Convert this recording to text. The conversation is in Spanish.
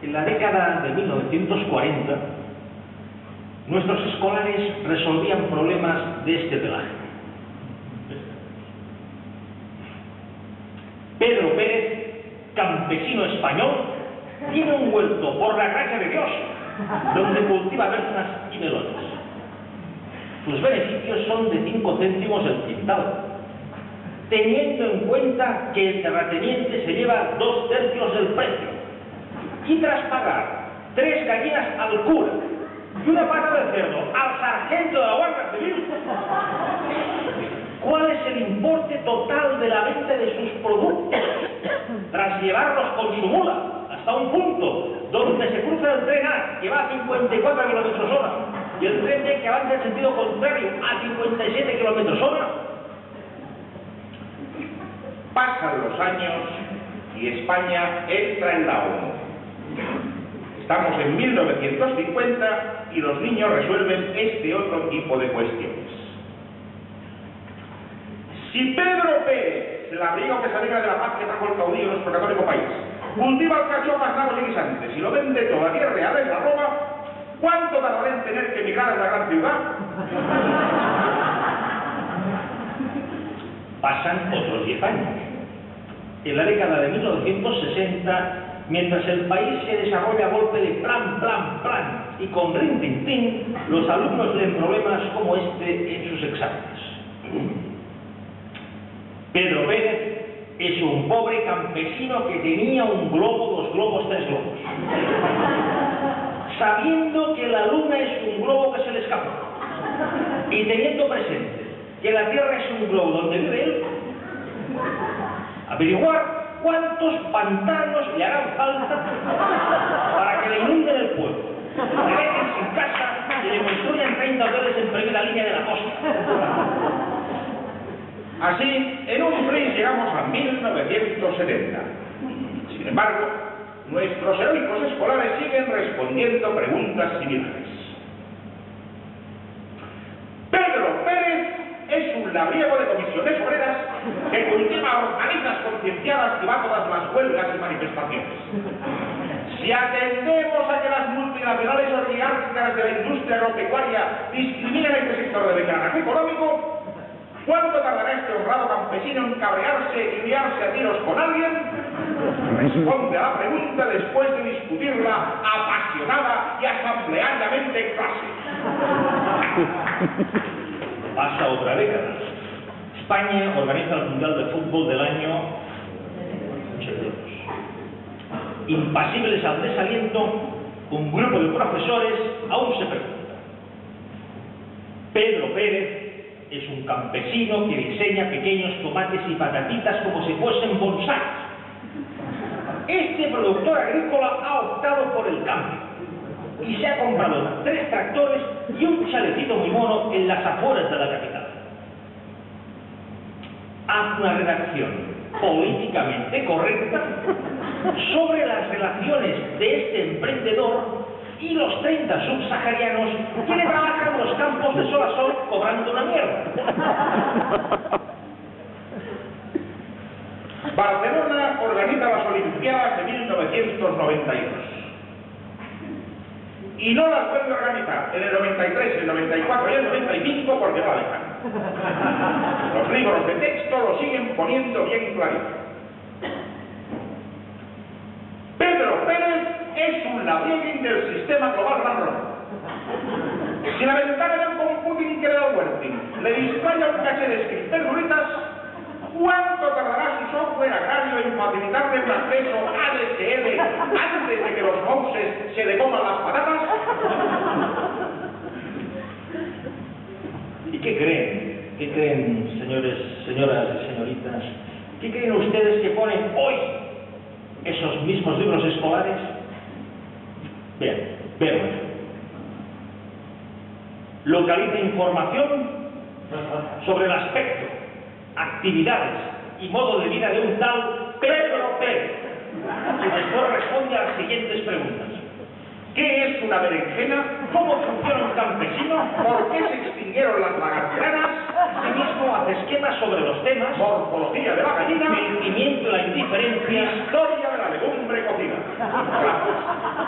En la década de 1940, nuestros escolares resolvían problemas de este pelaje. Pedro Pérez, campesino español, tiene un huerto, por la gracia de Dios, donde cultiva berzas y melones. Sus beneficios son de 5 céntimos el quintal, teniendo en cuenta que el terrateniente se lleva 2/3 del precio, y tras pagar 3 gallinas al cura y una pata de cerdo al sargento de la Guardia Civil, ¿cuál es el importe total de la venta de sus productos tras llevarlos con su mula hasta un punto donde se cruza el tren A, que va a 54 km/h, y el tren B, que avanza en sentido contrario a 57 km/h? Pasan los años y España entra en la ONU. Estamos en 1950 y los niños resuelven este otro tipo de cuestiones. Si Pedro Pérez, el abrigo que se alegra de la paz que trajo el caudillo en nuestro católico país, cultiva alcachofas, nabos y guisantes y lo vende todo a 10 reales la Roma, ¿cuánto tardará en tener que emigrar a la gran ciudad? Pasan otros 10 años. En la década de 1960, mientras el país se desarrolla a golpe de plan, plan, plan y con rin-tin-tin, los alumnos leen problemas como este en sus exámenes. Pedro Pérez es un pobre campesino que tenía un globo, 2 globos, 3 globos, sabiendo que la luna es un globo que se le escapa y teniendo presente que la Tierra es un globo donde vive él, averiguar cuántos pantanos le harán falta para que le inunden el pueblo, le dejen sin casa y le construyan 30 hoteles en primera línea de la costa. Así, en un tren llegamos a 1970. Sin embargo, nuestros heroicos escolares siguen respondiendo preguntas similares. Pedro Pérez es un labriego de comisiones obreras que cultiva hortalizas concienciadas y va a todas las huelgas y manifestaciones. Si atendemos a que las multinacionales oligárquicas de la industria agropecuaria discriminan este sector de declaración económico, ¿cuánto tardará este honrado campesino en cabrearse y liarse a tiros con alguien? Responde a la pregunta después de discutirla apasionada y asambleariamente en clase. Pasa otra década. España organiza el Mundial de Fútbol del año 82. Impasibles al desaliento, un grupo de profesores aún se pregunta. Pedro Pérez es un campesino que diseña pequeños tomates y patatitas como si fuesen bonsáis. Este productor agrícola ha optado por el cambio y se ha comprado 3 tractores y un chalecito muy mono en las afueras de la capital. Haz una redacción políticamente correcta sobre las relaciones de este emprendedor y los 30 subsaharianos que le trabajan los campos de sol a sol cobrando una mierda. Barcelona organiza las Olimpiadas de 1992. Y no las vuelve a organizar en el 93, el 94 y el 95 porque no la dejan. Los libros de texto lo siguen poniendo bien clarito. Pedro Pérez es un labrieguen del sistema global marrón. Si la ventana del computing que le da Huertin le distrae un caché de escritas, ¿cuánto tardará su software agrario en facilitarle un acceso ADSL antes de que los mouses se le coman las patatas? ¿Y qué creen? ¿Qué creen, señores, señoras y señoritas? ¿Qué creen ustedes que ponen hoy esos mismos libros escolares? Vean, vean. Localiza información sobre el aspecto, actividades y modo de vida de un tal Pedro Pérez. Y después responde a las siguientes preguntas. ¿Qué es una berenjena? ¿Cómo funciona un campesino? ¿Por qué se extinguieron las lagartijas? Asimismo, hace esquemas sobre los temas Morfología de la gallina. sentimiento de la indiferencia, Historia de la legumbre. precocida. Gracias.